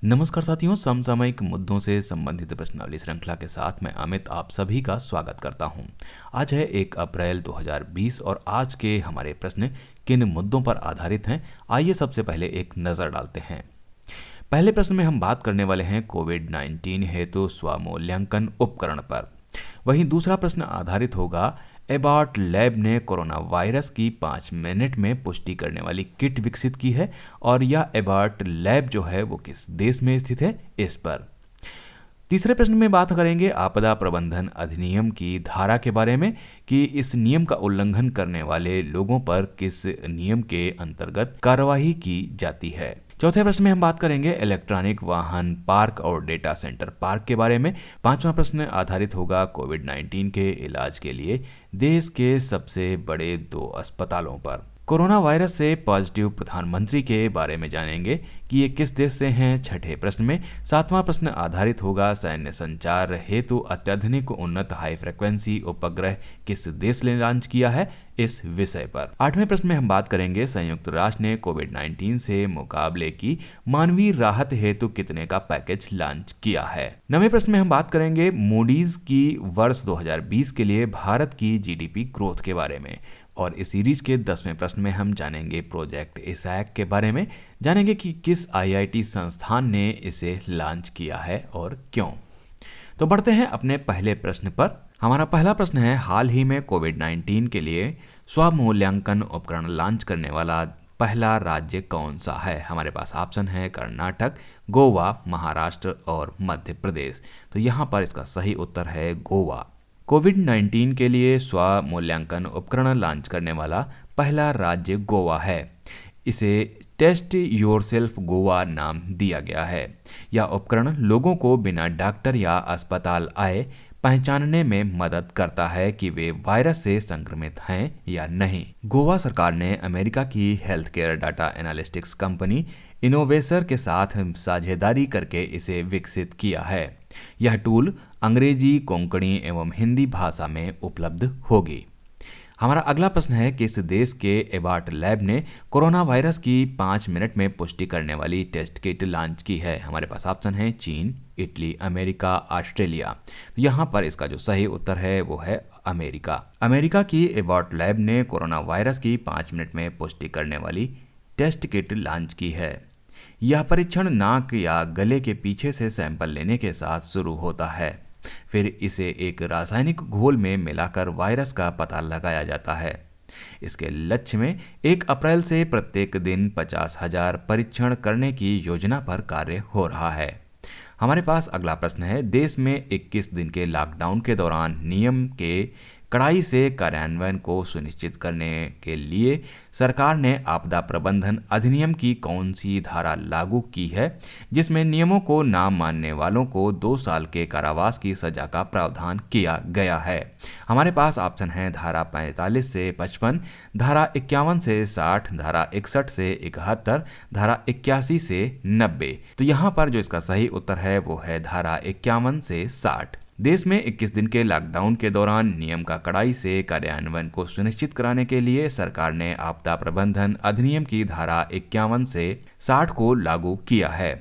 नमस्कार साथियों, समसामयिक मुद्दों से संबंधित प्रश्नावली श्रृंखला के साथ मैं अमित आप सभी का स्वागत करता हूं। आज है 1 अप्रैल 2020 और आज के हमारे प्रश्न किन मुद्दों पर आधारित हैं, आइए सबसे पहले एक नज़र डालते हैं। पहले प्रश्न में हम बात करने वाले हैं कोविड-19 हेतु स्वमूल्यांकन उपकरण पर। वहीं दूसरा प्रश्न आधारित होगा एबॉट लैब ने कोरोना वायरस की 5 मिनट में पुष्टि करने वाली किट विकसित की है और यह एबॉट लैब जो है वो किस देश में स्थित है, इस पर। तीसरे प्रश्न में बात करेंगे आपदा प्रबंधन अधिनियम की धारा के बारे में कि इस नियम का उल्लंघन करने वाले लोगों पर किस नियम के अंतर्गत कार्रवाई की जाती है। चौथे प्रश्न में हम बात करेंगे इलेक्ट्रॉनिक वाहन पार्क और डेटा सेंटर पार्क के बारे में। पांचवा प्रश्न आधारित होगा कोविड-19 के इलाज के लिए देश के सबसे बड़े 2 अस्पतालों पर। कोरोना वायरस से पॉजिटिव प्रधानमंत्री के बारे में जानेंगे कि ये किस देश से हैं, छठे प्रश्न में। सातवां प्रश्न आधारित होगा सैन्य संचार हेतु अत्याधुनिक उन्नत हाई फ्रिक्वेंसी उपग्रह किस देश ने लॉन्च किया है, इस विषय पर। आठवें प्रश्न में हम बात करेंगे संयुक्त राष्ट्र ने कोविड-19 से मुकाबले की मानवीय राहत हेतु कितने का पैकेज लॉन्च किया है। नवें प्रश्न में हम बात करेंगे मूडीज की वर्ष 2020 के लिए भारत की जीडीपी ग्रोथ के बारे में। और इस सीरीज के 10वें प्रश्न में हम जानेंगे प्रोजेक्ट इसैक के बारे में, जानेंगे कि किस आईआईटी संस्थान ने इसे लॉन्च किया है और क्यों। तो बढ़ते हैं अपने पहले प्रश्न पर। हमारा पहला प्रश्न है, हाल ही में कोविड-19 के लिए स्वमूल्यांकन उपकरण लॉन्च करने वाला पहला राज्य कौन सा है। हमारे पास ऑप्शन है कर्नाटक, गोवा, महाराष्ट्र और मध्य प्रदेश। तो यहाँ पर इसका सही उत्तर है गोवा। कोविड-19 के लिए स्वमूल्यांकन उपकरण लॉन्च करने वाला पहला राज्य गोवा है। इसे टेस्ट योरसेल्फ गोवा नाम दिया गया है। यह उपकरण लोगों को बिना डॉक्टर या अस्पताल आए पहचानने में मदद करता है कि वे वायरस से संक्रमित हैं या नहीं। गोवा सरकार ने अमेरिका की health care data analytics company Innovaccer के साथ साझेदारी करके इसे विकसित किया है। यह टूल अंग्रेजी, कोंकणी एवं हिंदी भाषा में उपलब्ध होगी। हमारा अगला प्रश्न है, किस देश के एबॉट लैब ने कोरोना वायरस की 5 मिनट में पुष्टि करने वाली टेस्ट किट लॉन्च की है। हमारे पास ऑप्शन है चीन, इटली, अमेरिका, ऑस्ट्रेलिया। यहाँ पर इसका जो सही उत्तर है वो है अमेरिका। अमेरिका की एबॉट लैब ने कोरोना वायरस की 5 मिनट में पुष्टि करने वाली टेस्ट किट लॉन्च की है। यह परीक्षण नाक या गले के पीछे से सैंपल लेने के साथ शुरू होता है, फिर इसे एक रासायनिक घोल में मिलाकर वायरस का पता लगाया जाता है। इसके लक्ष्य में 1 अप्रैल से प्रत्येक दिन 50,000 परीक्षण करने की योजना पर कार्य हो रहा है। हमारे पास अगला प्रश्न है, देश में 21 दिन के लॉकडाउन के दौरान नियम के कड़ाई से कार्यान्वयन को सुनिश्चित करने के लिए सरकार ने आपदा प्रबंधन अधिनियम की कौन सी धारा लागू की है, जिसमें नियमों को ना मानने वालों को 2 साल के कारावास की सजा का प्रावधान किया गया है। हमारे पास ऑप्शन है धारा 45 से 55, धारा 51 से 60, धारा 61 से 71, धारा 81 से 90। तो यहाँ पर जो इसका सही उत्तर है वो है धारा 51 से 60। देश में 21 दिन के लॉकडाउन के दौरान नियम का कड़ाई से कार्यान्वयन को सुनिश्चित कराने के लिए सरकार ने आपदा प्रबंधन अधिनियम की धारा 51 से 60 को लागू किया है।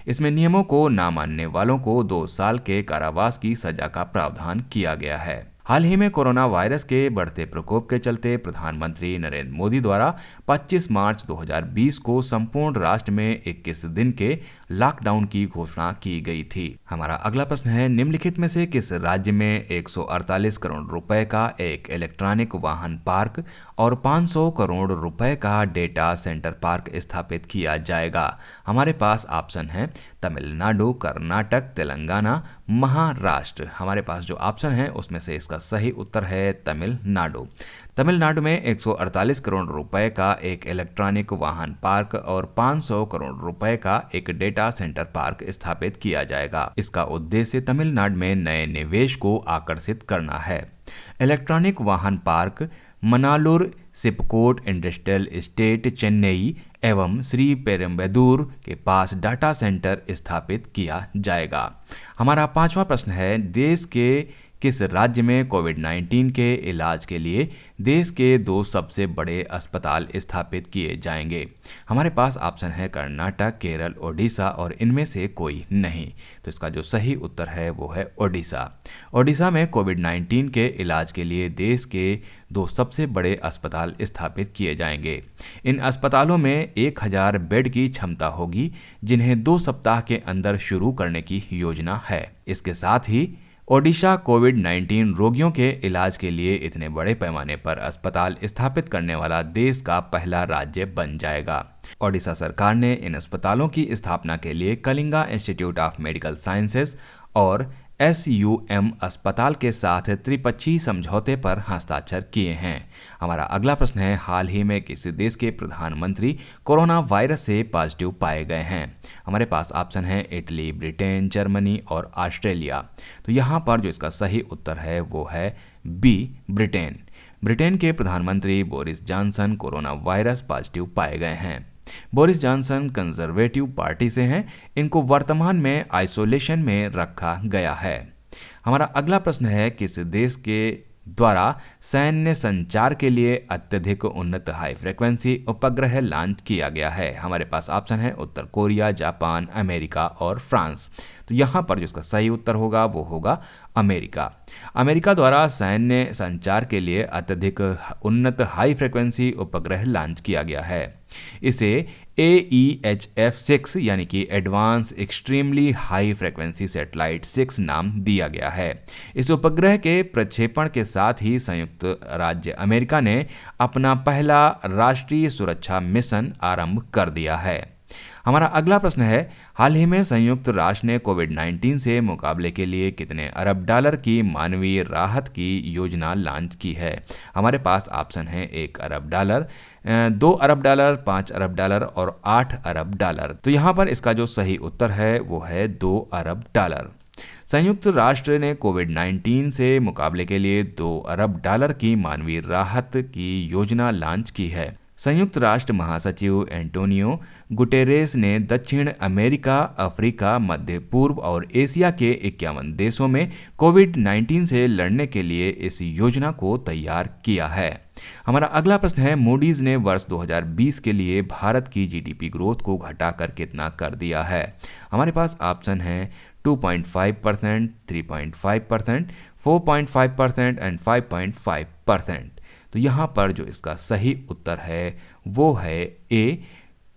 इसमें नियमों को ना मानने वालों को 2 साल के कारावास की सजा का प्रावधान किया गया है। हाल ही में कोरोना वायरस के बढ़ते प्रकोप के चलते प्रधानमंत्री नरेंद्र मोदी द्वारा 25 मार्च 2020 को संपूर्ण राष्ट्र में 21 दिन के लॉकडाउन की घोषणा की गई थी। हमारा अगला प्रश्न है, निम्नलिखित में से किस राज्य में 148 करोड़ रुपए का एक इलेक्ट्रॉनिक वाहन पार्क और 500 करोड़ रुपए का डेटा सेंटर पार्क स्थापित किया जाएगा। हमारे पास ऑप्शन है तमिलनाडु, कर्नाटक, तेलंगाना, महाराष्ट्र। हमारे पास जो ऑप्शन है उसमें से इसका सही उत्तर है तमिलनाडु। तमिलनाडु में 148 करोड़ रुपए का एक इलेक्ट्रॉनिक वाहन पार्क और 500 करोड़ रुपए का एक डेटा सेंटर पार्क स्थापित किया जाएगा। इसका उद्देश्य तमिलनाडु में नए निवेश को आकर्षित करना है। इलेक्ट्रॉनिक वाहन park Manalur, SIPCOT industrial estate, Chennai एवं श्री पेरुम्बदूर के पास डाटा सेंटर स्थापित किया जाएगा। हमारा 5वां प्रश्न है, देश के किस राज्य में कोविड-19 के इलाज के लिए देश के 2 सबसे बड़े अस्पताल स्थापित किए जाएंगे? हमारे पास ऑप्शन है कर्नाटक, केरल, ओडिशा और इनमें से कोई नहीं। तो इसका जो सही उत्तर है वो है ओडिशा। ओडिशा में कोविड-19 के इलाज के लिए देश के 2 सबसे बड़े अस्पताल स्थापित किए जाएंगे। इन अस्पतालों में 1000 बेड की क्षमता होगी, जिन्हें 2 सप्ताह के अंदर शुरू करने की योजना है। इसके साथ ही ओडिशा कोविड-19 रोगियों के इलाज के लिए इतने बड़े पैमाने पर अस्पताल स्थापित करने वाला देश का पहला राज्य बन जाएगा। ओडिशा सरकार ने इन अस्पतालों की स्थापना के लिए Kalinga institute of medical sciences और SUM अस्पताल के साथ त्रिपक्षीय समझौते पर हस्ताक्षर किए हैं। हमारा अगला प्रश्न है, हाल ही में किस देश के प्रधानमंत्री कोरोना वायरस से पॉजिटिव पाए गए हैं? हमारे पास ऑप्शन है इटली, ब्रिटेन, जर्मनी और ऑस्ट्रेलिया। तो यहाँ पर जो इसका सही उत्तर है वो है बी, ब्रिटेन। ब्रिटेन के प्रधानमंत्री Boris Johnson corona virus positive पाए गए हैं। बोरिस जॉनसन कंजर्वेटिव पार्टी से हैं। इनको वर्तमान में आइसोलेशन में रखा गया है। हमारा अगला प्रश्न है, किस देश के द्वारा सैन्य संचार के लिए अत्यधिक उन्नत हाई फ्रीक्वेंसी उपग्रह लॉन्च किया गया है? हमारे पास ऑप्शन है उत्तर कोरिया, जापान, अमेरिका और फ्रांस। तो यहाँ पर जो इसका सही उत्तर होगा वो होगा अमेरिका। अमेरिका द्वारा सैन्य संचार के लिए अत्यधिक उन्नत हाई फ्रीक्वेंसी उपग्रह लॉन्च किया गया है। इसे AEHF-6 यानी कि advance extremely high frequency satellite 6 नाम दिया गया है। इस उपग्रह के प्रक्षेपण के साथ ही संयुक्त राज्य अमेरिका ने अपना पहला राष्ट्रीय सुरक्षा मिशन आरंभ कर दिया है। हमारा अगला प्रश्न है, हाल ही में संयुक्त राष्ट्र ने कोविड-19 से मुकाबले के लिए कितने अरब डॉलर की मानवीय राहत की योजना लॉन्च की है? हमारे पास ऑप्शन है 1 अरब डॉलर, 2 अरब डॉलर, 5 अरब डॉलर और 8 अरब डॉलर। तो यहाँ पर इसका जो सही उत्तर है वो है 2 अरब डॉलर। संयुक्त राष्ट्र ने कोविड-19 से मुकाबले के लिए 2 अरब डॉलर की मानवीय राहत की योजना लॉन्च की है। संयुक्त राष्ट्र महासचिव एंटोनियो गुटेरेस ने दक्षिण अमेरिका, अफ्रीका, मध्य पूर्व और एशिया के 51 देशों में कोविड-19 से लड़ने के लिए इस योजना को तैयार किया है। हमारा अगला प्रश्न है, मूडीज ने वर्ष 2020 के लिए भारत की GDP ग्रोथ को घटाकर कितना कर दिया है? हमारे पास ऑप्शन है 2.5%, 3.5%, 4.5% एंड 5.5%। तो यहाँ पर जो इसका सही उत्तर है वो है ए,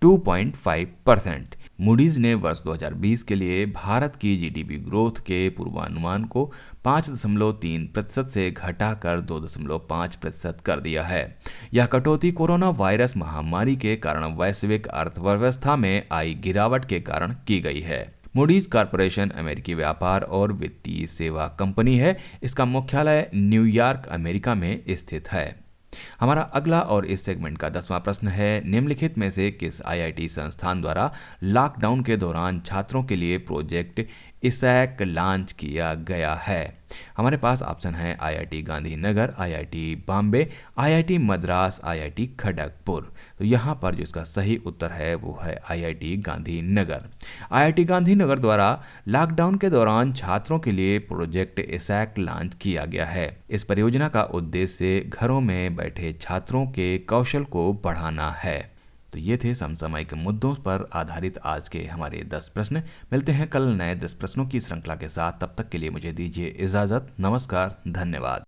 2.5%। मूडीज ने वर्ष 2020 के लिए भारत की GDP ग्रोथ के पूर्वानुमान को 5.3% से घटाकर 2.5% कर दिया है। यह कटौती कोरोना वायरस महामारी के कारण वैश्विक अर्थव्यवस्था में आई गिरावट के कारण की गई है। मूडीज कॉर्पोरेशन अमेरिकी व्यापार और वित्तीय सेवा कंपनी है। इसका मुख्यालय न्यूयॉर्क, अमेरिका में स्थित है। हमारा अगला और इस सेगमेंट का 10वां प्रश्न है, निम्नलिखित में से किस IIT संस्थान द्वारा लॉकडाउन के दौरान छात्रों के लिए प्रोजेक्ट ISAC लॉन्च किया गया है? हमारे पास ऑप्शन है IIT Gandhinagar, IIT Bombay, IIT Madras, IIT Kharagpur. तो यहाँ पर जो इसका सही उत्तर है वो है IIT गांधीनगर। IIT गांधीनगर द्वारा लॉकडाउन के दौरान छात्रों के लिए प्रोजेक्ट ISAC लॉन्च किया गया है। इस परियोजना का उद्देश्य घरों में बैठे छात्रों के कौशल को बढ़ाना है। तो ये थे समसामयिक मुद्दों पर आधारित आज के हमारे 10 प्रश्न। मिलते हैं कल नए 10 प्रश्नों की श्रृंखला के साथ। तब तक के लिए मुझे दीजिए इजाजत। नमस्कार, धन्यवाद।